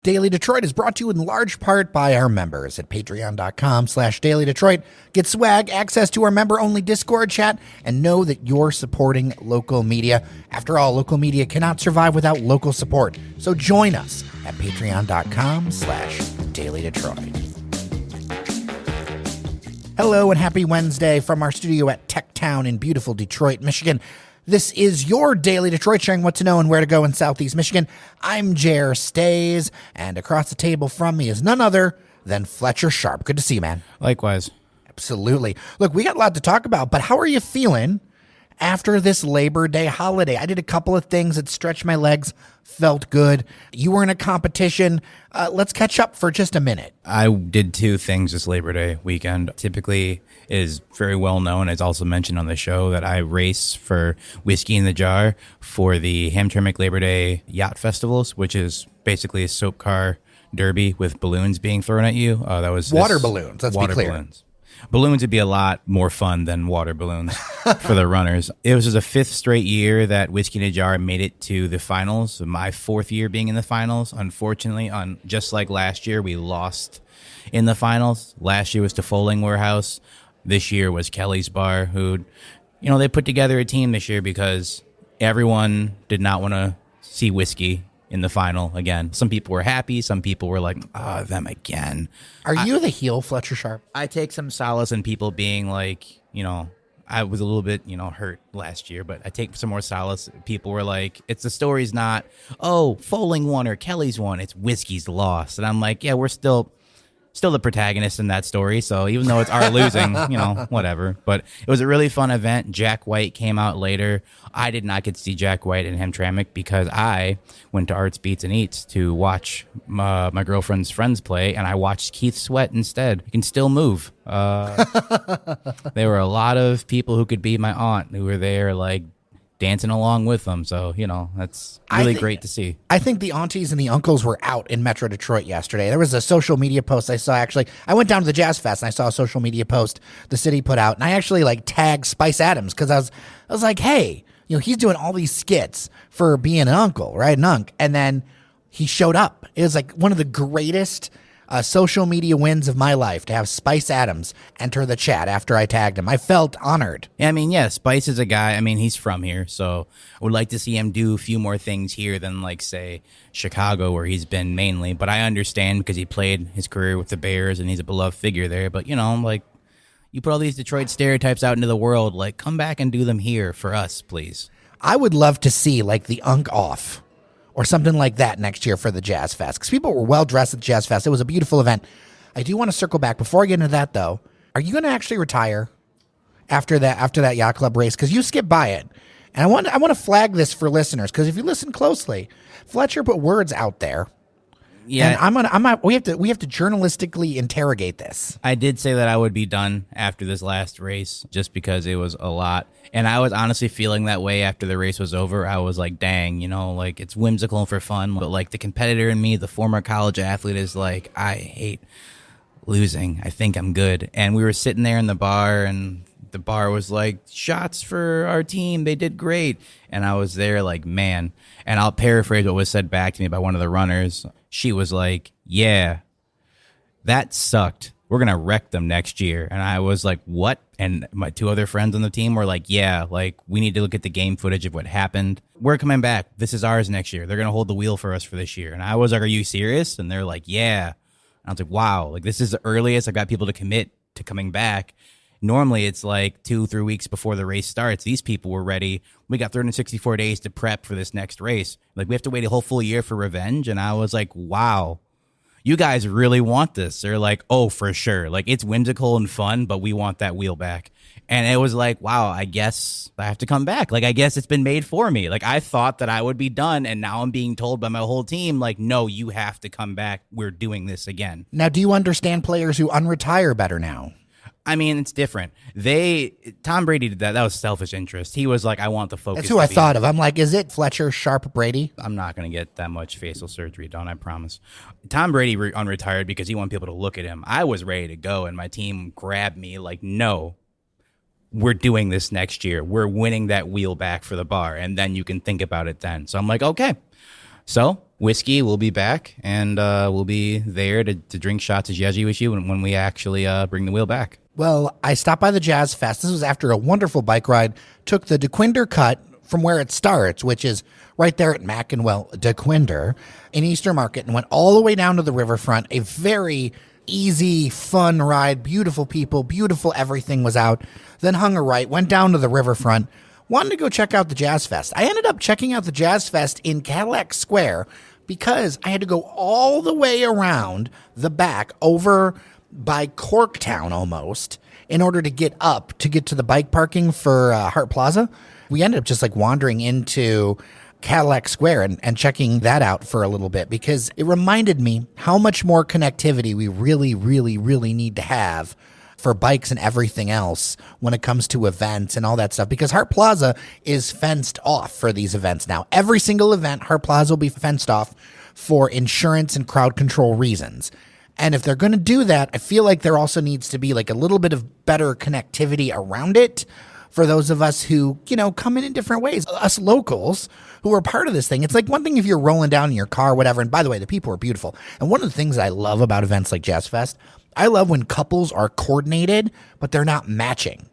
Daily Detroit is brought to you in large part by our members at patreon.com/Daily Detroit. Get swag, access to our member-only Discord chat, and know that you're supporting local media. After all, local media cannot survive without local support. So join us at patreon.com/Daily Detroit. Hello and happy Wednesday from our studio at Tech Town in beautiful Detroit, Michigan. This is your Daily Detroit, sharing what to know and where to go in Southeast Michigan. I'm Jer Stays, and across the table from me is none other than Fletcher Sharp. Good to see you, man. Likewise. Absolutely. Look, we got a lot to talk about, but how are you feeling after this Labor Day holiday? I did a couple of things that stretched my legs, felt good. You were in a competition. Let's catch up for just a minute. I did two things this Labor Day weekend. Typically is very well known, as also mentioned on the show, that I race for Whiskey in the Jar for the Hamtramck Labor Day Yacht Festivals, which is basically a soap car derby with balloons being thrown at you. That was water balloons, let's be clear. Balloons. Balloons would be a lot more fun than water balloons for the runners. It was just a fifth straight year that Whiskey in a Jar made it to the finals. My fourth year being in the finals. Unfortunately, just like last year, we lost in the finals. Last year was to Foaling Warehouse. This year was Kelly's Bar, who, they put together a team this year because everyone did not want to see whiskey in the final again. Some people were happy. Some people were like, them again. Are you the heel, Fletcher Sharp? I take some solace in people being like, I was a little bit, hurt last year, but I take some more solace. People were like, the story's not, Foaling won or Kelly's won. It's whiskey's lost. And I'm like, yeah, we're still the protagonist in that story. So even though it's our losing, whatever. But it was a really fun event. Jack White came out later. I did not get to see Jack White in Hamtramck because I went to Arts, Beats, and Eats to watch my girlfriend's friends play, and I watched Keith Sweat instead. He can still move. There were a lot of people who could be my aunt who were there, like, dancing along with them. So, that's really great to see. I think the aunties and the uncles were out in Metro Detroit yesterday. There was a social media post I saw, actually. I went down to the Jazz Fest and I saw a social media post the city put out. And I actually tagged Spice Adams because I was like, hey, he's doing all these skits for being an uncle, right? An unk. And then he showed up. It was like one of the greatest social media wins of my life to have Spice Adams enter the chat after I tagged him. I felt honored. Yeah, Spice is a guy. He's from here, so I would like to see him do a few more things here than, say, Chicago, where he's been mainly. But I understand because he played his career with the Bears and he's a beloved figure there. But, you put all these Detroit stereotypes out into the world, come back and do them here for us, please. I would love to see, the Unk Off or something like that next year for the Jazz Fest, because people were well dressed at the Jazz Fest. It was a beautiful event. I do want to circle back before I get into that, though. Are you going to actually retire after that yacht club race? Because you skipped by it, and I want to flag this for listeners, because if you listen closely, Fletcher put words out there. Yeah, and we have to journalistically interrogate this. I did say that I would be done after this last race, just because it was a lot. And I was honestly feeling that way after the race was over. I was like, dang, it's whimsical and for fun. But the competitor in me, the former college athlete, is like, I hate losing. I think I'm good. And we were sitting there in the bar, and the bar was like, shots for our team. They did great. And I was there like, man. And I'll paraphrase what was said back to me by one of the runners. She was like, yeah, that sucked. We're going to wreck them next year. And I was like, what? And my two other friends on the team were like, yeah, we need to look at the game footage of what happened. We're coming back. This is ours next year. They're going to hold the wheel for us for this year. And I was like, are you serious? And they're like, yeah. And I was like, wow, this is the earliest I got people to commit to coming back. Normally it's 2-3 weeks before the race starts. These people were ready. We got 364 days to prep for this next race. We have to wait a whole full year for revenge. And I was like, wow, you guys really want this. They're like, oh, for sure. It's whimsical and fun, but we want that wheel back. And it was like, wow, I guess I have to come back. I guess it's been made for me. I thought that I would be done. And now I'm being told by my whole team, no, you have to come back. We're doing this again. Now, do you understand players who unretire better now? It's different. Tom Brady did that. That was selfish interest. He was like, I want the focus. That's who I thought of. I'm like, is it Fletcher Sharp Brady? I'm not going to get that much facial surgery done, I promise. Tom Brady unretired because he wanted people to look at him. I was ready to go, and my team grabbed me no, we're doing this next year. We're winning that wheel back for the bar, and then you can think about it then. So I'm like, okay. So whiskey, we'll be back, and we'll be there to drink shots of Jeji with you when we actually bring the wheel back. Well, I stopped by the Jazz Fest. This was after a wonderful bike ride. Took the Dequindre Cut from where it starts, which is right there at Mac and, well, Dequindre in Eastern Market, and went all the way down to the riverfront. A very easy, fun ride. Beautiful people, beautiful everything was out. Then hung a right, went down to the riverfront. Wanted to go check out the Jazz Fest. I ended up checking out the Jazz Fest in Cadillac Square because I had to go all the way around the back over by Corktown almost in order to get up to get to the bike parking for Hart Plaza. We ended up just like wandering into Cadillac Square and checking that out for a little bit because it reminded me how much more connectivity we really, really, really need to have for bikes and everything else when it comes to events and all that stuff, because Hart Plaza is fenced off for these events now. Every single event, Hart Plaza will be fenced off for insurance and crowd control reasons. And if they're going to do that, I feel like there also needs to be like a little bit of better connectivity around it for those of us who, you know, come in different ways. Us locals who are part of this thing. It's like one thing if you're rolling down in your car, whatever. And by the way, the people are beautiful. And one of the things that I love about events like Jazz Fest, I love when couples are coordinated, but they're not matching.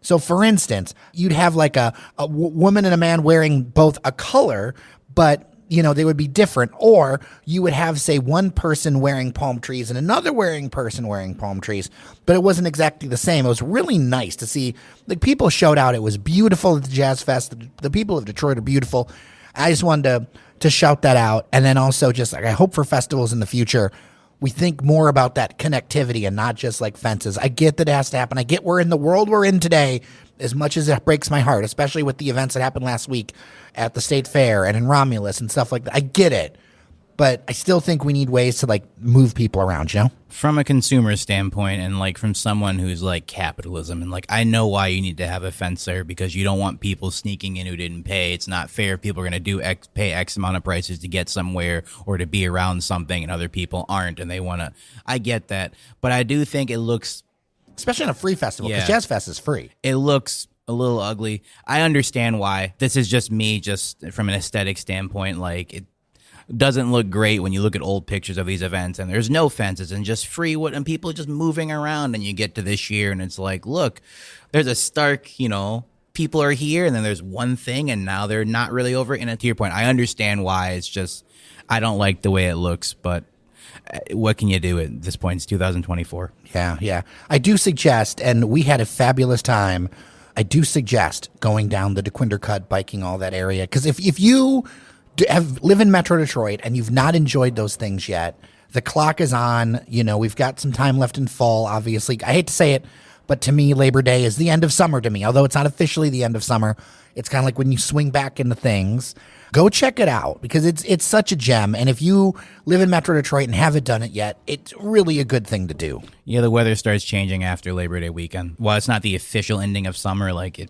So for instance, you'd have like a woman and a man wearing both a color, but you know, they would be different. Or you would have, say, one person wearing palm trees and another person wearing palm trees, but it wasn't exactly the same. It was really nice to see. Like, people showed out. It was beautiful at the Jazz Fest. The people of Detroit are beautiful. I just wanted to shout that out. And then also just like, I hope for festivals in the future, we think more about that connectivity and not just like fences. I get that it has to happen. I get we're in the world we're in today, as much as it breaks my heart, especially with the events that happened last week at the State Fair and in Romulus and stuff like that. I get it, but I still think we need ways to like move people around, you know? From a consumer standpoint and like from someone who's like capitalism and like, I know why you need to have a fence there because you don't want people sneaking in who didn't pay. It's not fair. People are going to pay X amount of prices to get somewhere or to be around something and other people aren't. And they want to, I get that. But I do think it looks, especially on a free festival, because Jazz Fest is free. It looks a little ugly. I understand why. This is just me, just from an aesthetic standpoint. Like, it doesn't look great when you look at old pictures of these events and there's no fences and just free wood and people just moving around. And you get to this year and it's like, look, there's a stark, you know, people are here and then there's one thing and now they're not really over it. And to your point, I understand why. It's just, I don't like the way it looks, but what can you do at this point? It's 2024. Yeah. I do suggest, and we had a fabulous time, I do suggest going down the Dequindre Cut, biking all that area. Because if you live in Metro Detroit and you've not enjoyed those things yet, the clock is on. You know, we've got some time left in fall, obviously. I hate to say it, but to me, Labor Day is the end of summer to me. Although it's not officially the end of summer. It's kind of like when you swing back into things. Go check it out because it's such a gem. And if you live in Metro Detroit and haven't done it yet, it's really a good thing to do. Yeah, the weather starts changing after Labor Day weekend. While it's not the official ending of summer, like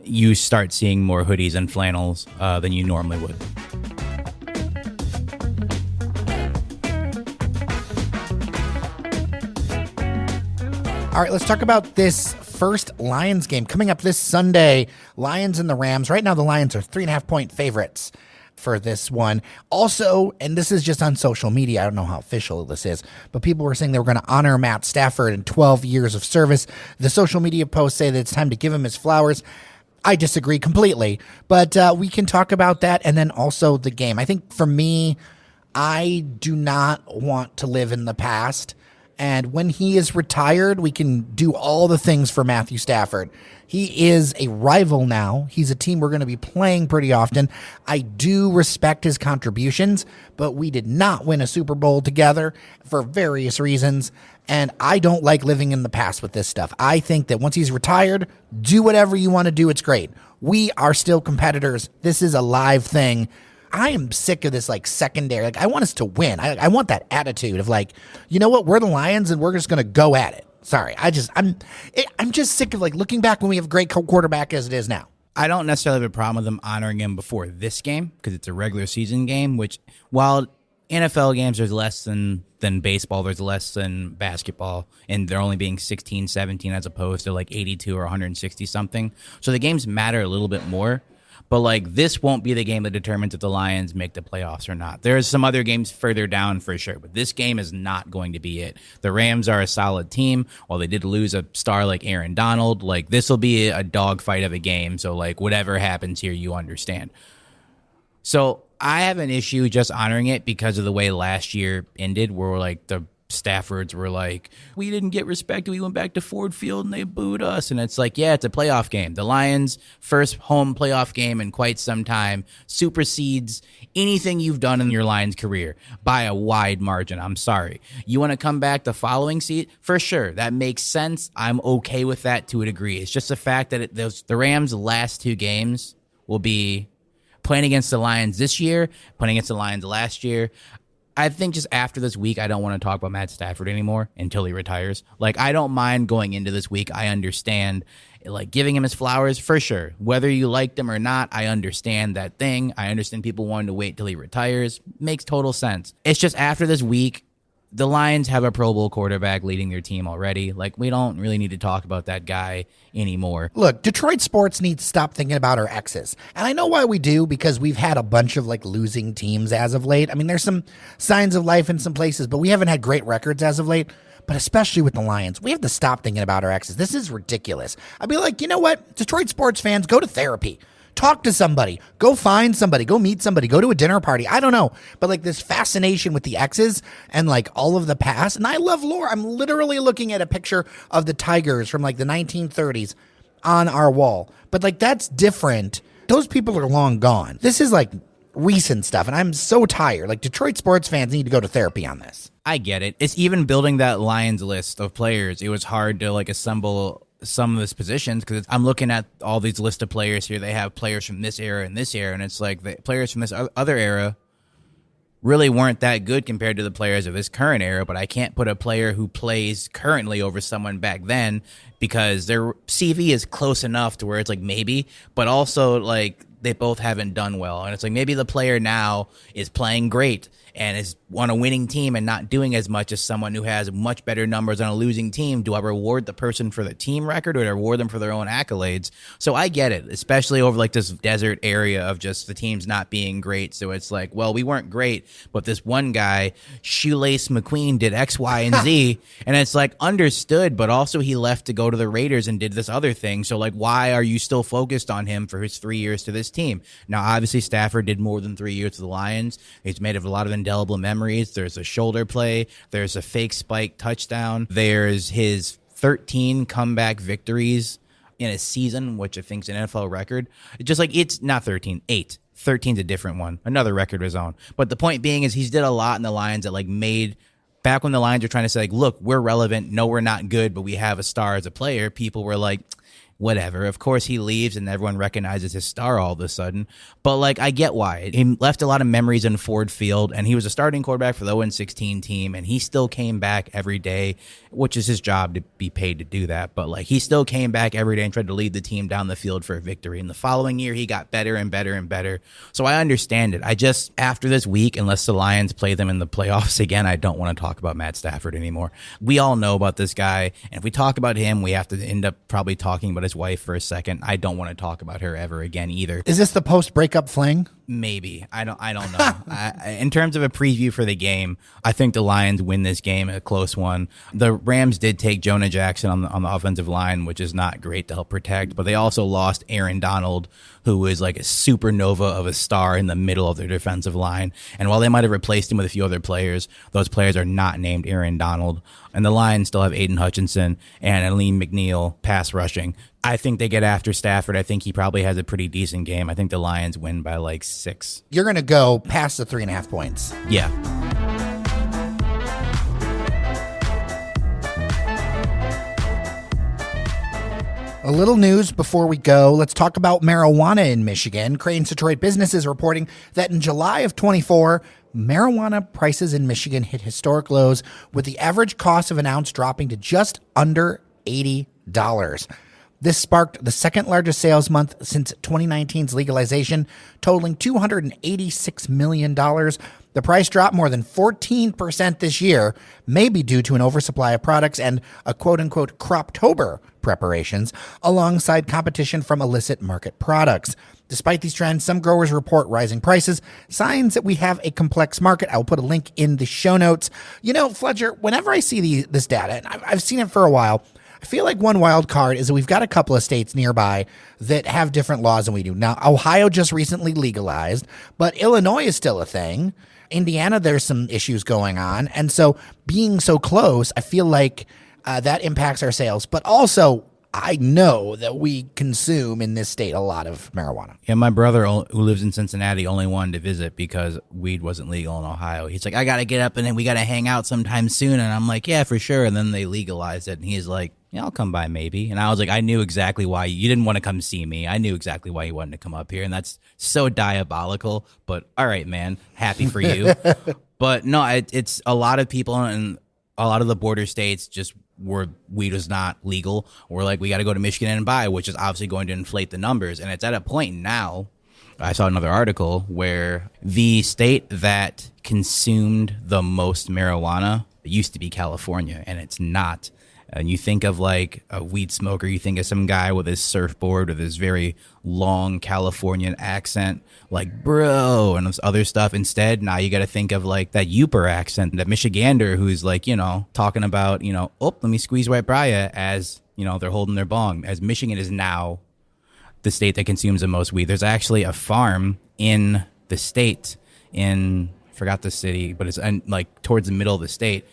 you start seeing more hoodies and flannels than you normally would. All right, let's talk about this first Lions game coming up this Sunday. Lions and the Rams. Right now, the Lions are 3.5-point favorites for this one. Also, and this is just on social media, I don't know how official this is, but people were saying they were going to honor Matt Stafford and 12 years of service. The social media posts say that it's time to give him his flowers. I disagree completely, but we can talk about that and then also the game. I think for me, I do not want to live in the past. And when he is retired, we can do all the things for Matthew Stafford. He is a rival now. He's a team we're going to be playing pretty often. I do respect his contributions, but we did not win a Super Bowl together for various reasons. And I don't like living in the past with this stuff. I think that once he's retired, do whatever you want to do. It's great. We are still competitors. This is a live thing. I am sick of this like secondary. Like, I want us to win. I want that attitude of like, you know what? We're the Lions and we're just going to go at it. Sorry. I'm just sick of like looking back when we have a great quarterback as it is now. I don't necessarily have a problem with them honoring him before this game because it's a regular season game, which while NFL games, there's less than baseball, there's less than basketball, and they're only being 16, 17 as opposed to like 82 or 160 something. So the games matter a little bit more. But like this won't be the game that determines if the Lions make the playoffs or not. There's some other games further down for sure, but this game is not going to be it. The Rams are a solid team. While they did lose a star like Aaron Donald, like this will be a dogfight of a game. So like whatever happens here, you understand. So I have an issue just honoring it because of the way last year ended, where like the Staffords were like, we didn't get respected. We went back to Ford Field and they booed us. And it's like, yeah, it's a playoff game. The Lions' first home playoff game in quite some time supersedes anything you've done in your Lions career by a wide margin. I'm sorry. You want to come back the following season? For sure. That makes sense. I'm okay with that to a degree. It's just the fact that the Rams' last two games will be playing against the Lions this year, playing against the Lions last year. I think just after this week, I don't want to talk about Matt Stafford anymore until he retires. Like, I don't mind going into this week. I understand, like, giving him his flowers for sure. Whether you liked him or not, I understand that thing. I understand people wanting to wait till he retires. Makes total sense. It's just after this week, the Lions have a Pro Bowl quarterback leading their team already. Like, we don't really need to talk about that guy anymore. Look, Detroit sports needs to stop thinking about our exes. And I know why we do, because we've had a bunch of like losing teams as of late. I mean, there's some signs of life in some places, but we haven't had great records as of late. But especially with the Lions, we have to stop thinking about our exes. This is ridiculous. I'd be like, you know what? Detroit sports fans, go to therapy. Talk to somebody. Go find somebody. Go meet somebody. Go to a dinner party. I don't know. But like this fascination with the exes and like all of the past. And I love lore. I'm literally looking at a picture of the Tigers from like the 1930s on our wall. But like that's different. Those people are long gone. This is like recent stuff. And I'm so tired. Like Detroit sports fans need to go to therapy on this. I get it. It's even building that Lions list of players. It was hard to like assemble some of these positions because I'm looking at all these list of players here. They have players from this era and this era, and it's like the players from this other era really weren't that good compared to the players of this current era. But I can't put a player who plays currently over someone back then because their CV is close enough to where it's like maybe, but also like they both haven't done well. And it's like maybe the player now is playing great and is on a winning team and not doing as much as someone who has much better numbers on a losing team. Do I reward the person for the team record or do I reward them for their own accolades? So I get it, especially over like this desert area of just the teams not being great. So it's like, well, we weren't great, but this one guy, Shoelace McQueen, did X, Y, and Z. And it's like understood, but also he left to go to the Raiders and did this other thing. So like, why are you still focused on him for his 3 years to this team? Now, obviously Stafford did more than 3 years to the Lions. He's made of a lot of indelible memories. There's a shoulder play. There's a fake spike touchdown. There's his 13 comeback victories in a season, which I think is an NFL record. Just like it's not 13, 8. 13's a different one. Another record of his own. But the point being is he's did a lot in the Lions that like made back when the Lions were trying to say like, look, we're relevant. No, we're not good, but we have a star as a player. People were like, whatever. Of course, he leaves and everyone recognizes his star all of a sudden. But, like, I get why. He left a lot of memories in Ford Field, and he was a starting quarterback for the 0-16 team, and he still came back every day, which is his job to be paid to do that. But, like, he still came back every day and tried to lead the team down the field for a victory. And the following year, he got better and better and better. So I understand it. I just, after this week, unless the Lions play them in the playoffs again, I don't want to talk about Matt Stafford anymore. We all know about this guy, and if we talk about him, we have to end up probably talking about his wife for a second. I don't want to talk about her ever again either. Is this the post-breakup fling? Maybe. I don't know. In terms of a preview for the game, I think the Lions win this game, a close one. The Rams did take Jonah Jackson on the offensive line, which is not great to help protect, but they also lost Aaron Donald, who is like a supernova of a star in the middle of their defensive line. And while they might have replaced him with a few other players, those players are not named Aaron Donald. And the Lions still have Aiden Hutchinson and Aleem McNeil pass rushing. I think they get after Stafford. I think he probably has a pretty decent game. I think the Lions win by like 6. You're going to go past the 3.5 points. Yeah. A little news before we go. Let's talk about marijuana in Michigan. Crane's Detroit Business is reporting that in July of 24, marijuana prices in Michigan hit historic lows, with the average cost of an ounce dropping to just under $80. This sparked the second largest sales month since 2019's legalization, totaling $286 million. The price drop more than 14% this year may be due to an oversupply of products and a quote-unquote Croptober preparations alongside competition from illicit market products. Despite these trends, some growers report rising prices, signs that we have a complex market. I'll put a link in the show notes. You know, Fletcher, whenever I see this data, and I've seen it for a while, I feel like one wild card is that we've got a couple of states nearby that have different laws than we do. Now, Ohio just recently legalized, but Illinois is still a thing. Indiana, there's some issues going on. And so being so close, I feel like that impacts our sales. But also, I know that we consume in this state a lot of marijuana. Yeah, my brother who lives in Cincinnati only wanted to visit because weed wasn't legal in Ohio. He's like, I got to get up and then we got to hang out sometime soon. And I'm like, yeah, for sure. And then they legalized it. And he's like, yeah, I'll come by maybe. And I was like, I knew exactly why you didn't want to come see me. I knew exactly why you wanted to come up here. And that's so diabolical. But all right, man, happy for you. But no, it's a lot of people in a lot of the border states just where weed was not legal. We're like, we got to go to Michigan and buy, which is obviously going to inflate the numbers. And it's at a point now, I saw another article where the state that consumed the most marijuana used to be California, and it's not. And you think of like a weed smoker, you think of some guy with his surfboard with his very long Californian accent, like bro, and this other stuff. Instead, now you got to think of like that Yooper accent, that Michigander who's like, you know, talking about, you know, oh, let me squeeze right by you as, you know, they're holding their bong. As Michigan is now the state that consumes the most weed. There's actually a farm in the state I forgot the city, but it's like towards the middle of the state.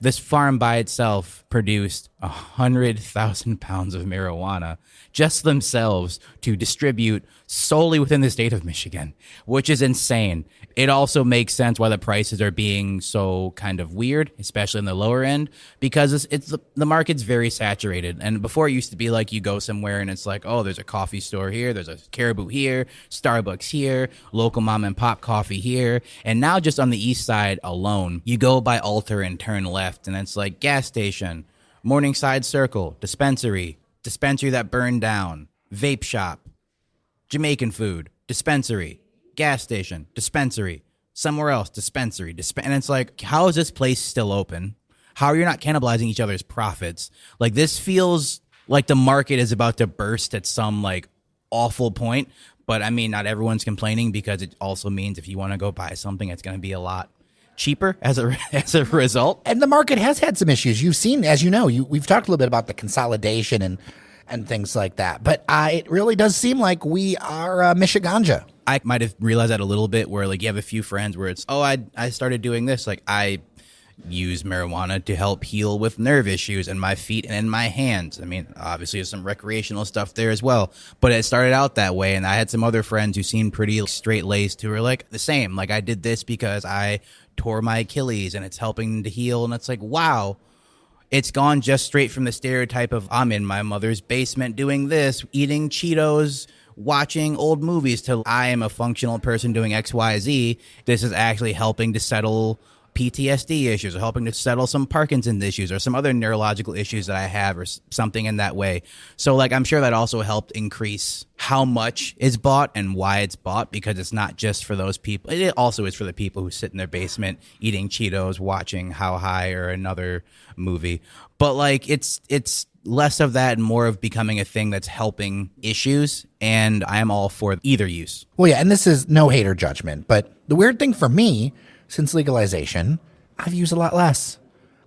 This farm by itself produced 100,000 pounds of marijuana just themselves to distribute solely within the state of Michigan, which is insane. It also makes sense why the prices are being so kind of weird, especially in the lower end, because the market's very saturated. And before it used to be like you go somewhere and it's like, oh, there's a coffee store here, there's a Caribou here, Starbucks here, local mom and pop coffee here. And now just on the east side alone, you go by Alter and turn left and it's like gas station, Morningside Circle, dispensary that burned down, vape shop, Jamaican food, dispensary, gas station, dispensary, somewhere else, dispensary. And it's like, how is this place still open? How are you not cannibalizing each other's profits? Like, this feels like the market is about to burst at some like awful point. But I mean, not everyone's complaining because it also means if you want to go buy something, it's going to be a lot cheaper as a result. And the market has had some issues. You've seen, as you know, we've talked a little bit about the consolidation and things like that. But it really does seem like we are Michiganja. I might have realized that a little bit where like you have a few friends where it's, oh, I started doing this. Like I use marijuana to help heal with nerve issues in my feet and in my hands. I mean, obviously there's some recreational stuff there as well, but it started out that way. And I had some other friends who seemed pretty straight-laced who were like the same. Like I did this because I tore my Achilles and it's helping to heal. And it's like, wow, it's gone just straight from the stereotype of I'm in my mother's basement doing this, eating Cheetos, watching old movies, to I am a functional person doing X, Y, Z. This is actually helping to settle PTSD issues or helping to settle some Parkinson's issues or some other neurological issues that I have or something in that way. So like, I'm sure that also helped increase how much is bought and why it's bought, because it's not just for those people. It also is for the people who sit in their basement eating Cheetos, watching How High or another movie. But like, it's less of that and more of becoming a thing that's helping issues. And I am all for either use. Well, yeah. And this is no hater judgment, but the weird thing for me, since legalization, I've used a lot less.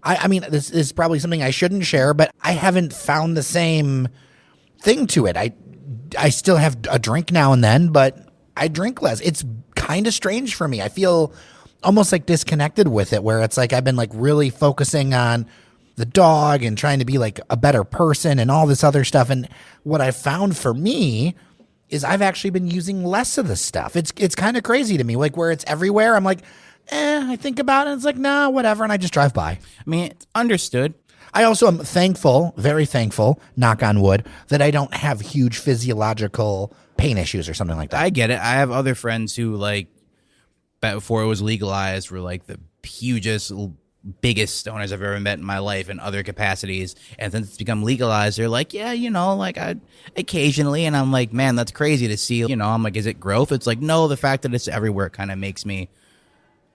I mean, this is probably something I shouldn't share, but I haven't found the same thing to it. I still have a drink now and then, but I drink less. It's kind of strange for me. I feel almost like disconnected with it, where it's like I've been like really focusing on the dog and trying to be like a better person and all this other stuff. And what I found for me is I've actually been using less of the stuff. It's kind of crazy to me, like where it's everywhere. I'm like, I think about it. It's like, nah, whatever. And I just drive by. I mean, it's understood. I also am thankful, very thankful, knock on wood, that I don't have huge physiological pain issues or something like that. I get it. I have other friends who like, before it was legalized, were like the hugest, biggest stoners I've ever met in my life in other capacities. And since it's become legalized, they're like, yeah, you know, like I occasionally, and I'm like, man, that's crazy to see. You know, I'm like, is it growth? It's like, no, the fact that it's everywhere kind of makes me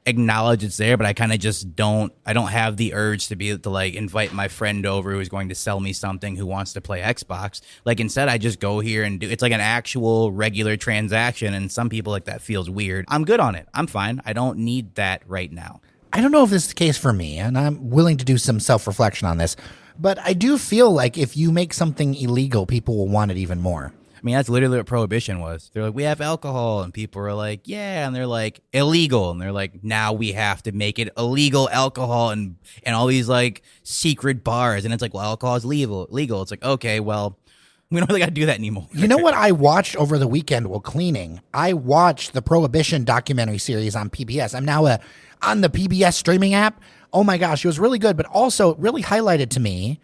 acknowledge it's there, but I kind of just I don't have the urge to be able to like invite my friend over who's going to sell me something who wants to play Xbox. Like instead I just go here and it's like an actual regular transaction, and some people like that feels weird. I'm good on it. I'm fine. I don't need that right now. I don't know if this is the case for me, and I'm willing to do some self-reflection on this, but I do feel like if you make something illegal, people will want it even more. I mean, that's literally what Prohibition was. They're like, we have alcohol, and people are like, yeah, and they're like, illegal, and they're like, now we have to make it illegal alcohol and all these like secret bars, and it's like, well, alcohol is legal. It's like, okay, well, we don't really got to do that anymore. You know what I watched over the weekend while cleaning? I watched the Prohibition documentary series on PBS. I'm now on the PBS streaming app. Oh my gosh, it was really good, but also it really highlighted to me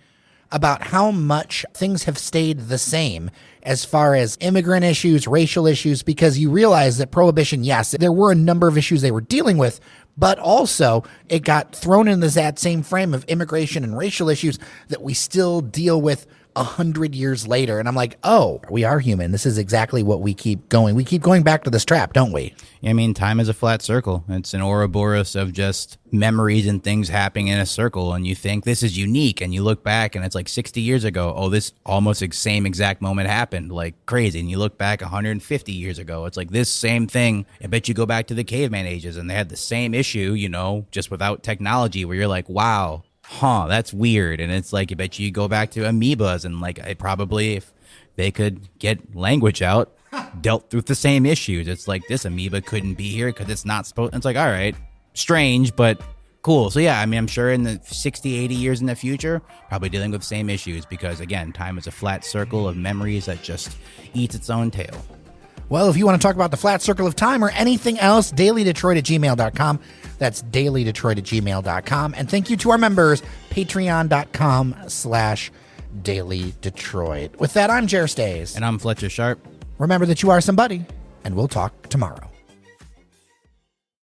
about how much things have stayed the same as far as immigrant issues, racial issues, because you realize that Prohibition, yes, there were a number of issues they were dealing with, but also it got thrown into that same frame of immigration and racial issues that we still deal with 100 years later. And I'm like, oh, we are human. This is exactly what we keep going. We keep going back to this trap, don't we? I mean, time is a flat circle. It's an Ouroboros of just memories and things happening in a circle. And you think this is unique. And you look back and it's like 60 years ago. Oh, this almost same exact moment happened. Like crazy. And you look back 150 years ago. It's like this same thing. I bet you go back to the caveman ages and they had the same issue, you know, just without technology, where you're like, wow. That's weird. And it's like, I bet you go back to amoebas and like, I probably, if they could get language out, dealt with the same issues. It's like, this amoeba couldn't be here because it's not supposed. It's like, all right, strange, but cool. So yeah, I mean, I'm sure in the 60, 80 years in the future, probably dealing with the same issues because again, time is a flat circle of memories that just eats its own tail. Well, if you want to talk about the flat circle of time or anything else, dailydetroit@gmail.com. That's dailydetroit@gmail.com. And thank you to our members, patreon.com/dailydetroit. With that, I'm Jer Stays. And I'm Fletcher Sharp. Remember that you are somebody, and we'll talk tomorrow.